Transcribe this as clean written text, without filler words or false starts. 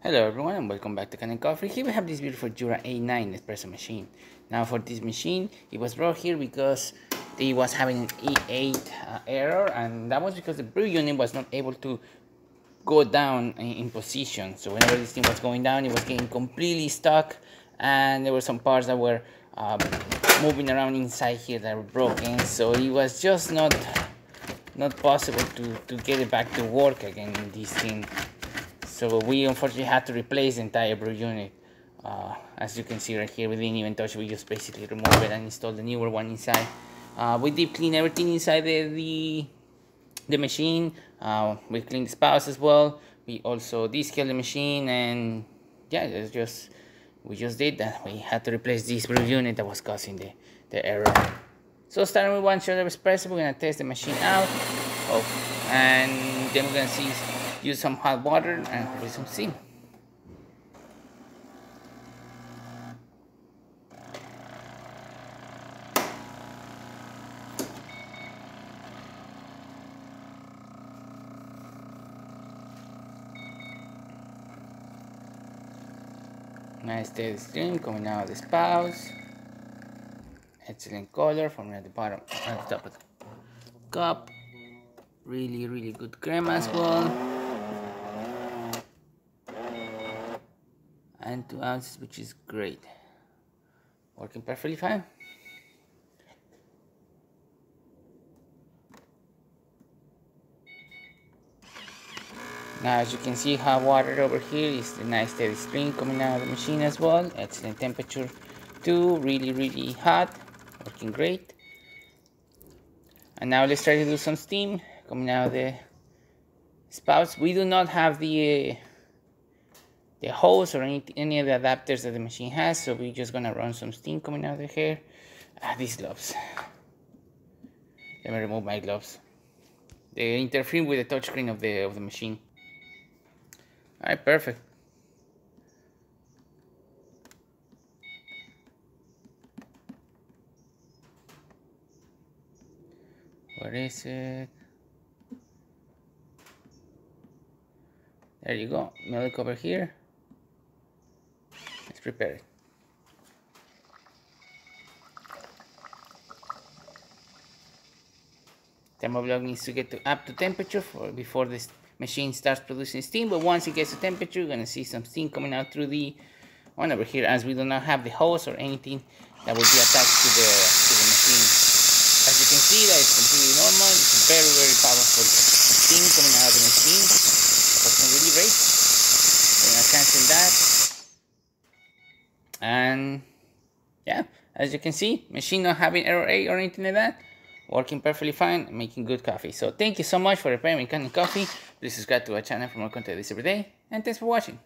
Hello everyone and welcome back to Canon Coffee. Here we have this beautiful Jura A9 espresso machine. Now for this machine, it was brought here because it was having an E8 error, and that was because the brew unit was not able to go down in position. So whenever this thing was going down, it was getting completely stuck, and there were some parts that were moving around inside here that were broken. So it was just not possible to get it back to work again in this thing. So we unfortunately had to replace the entire brew unit. As you can see right here, we didn't even touch it. We just basically removed it and installed the newer one inside. We deep clean everything inside the machine. We cleaned the spouse as well. We also descaled the machine, and yeah, we just did that. We had to replace this brew unit that was causing the error. So starting with one shot of espresso, we're gonna test the machine out. And then we're gonna use some hot water and put some steam. Nice steady stream coming out of the spouse. Excellent color from at the bottom at the top of the cup. Really good crema as well. And 2 ounces, which is great. Working perfectly fine. Now as you can see, hot water over here is the nice steady stream coming out of the machine as well. Excellent temperature too, really hot, working great. And now let's try to do some steam coming out of the spouts. We do not have the hose or any of the adapters that the machine has, so we're just gonna run some steam coming out of the hair. These gloves. Let me remove my gloves. They interfere with the touchscreen of the machine. All right, perfect. Where is it? There you go. Milk over here. Let's prepare it. Thermoblock needs to get up to temperature before this machine starts producing steam, but once it gets to temperature, you're gonna see some steam coming out through the one over here, as we do not have the hose or anything that will be attached to the machine. As you can see, that is completely normal. It's a very powerful steam coming out of the machine. Working really great. We're gonna cancel that. And yeah, as you can see, machine not having error 8 or anything like that. Working perfectly fine, making good coffee. So thank you so much for repairing Canon Coffee. Please subscribe to our channel for more content this every day. And thanks for watching.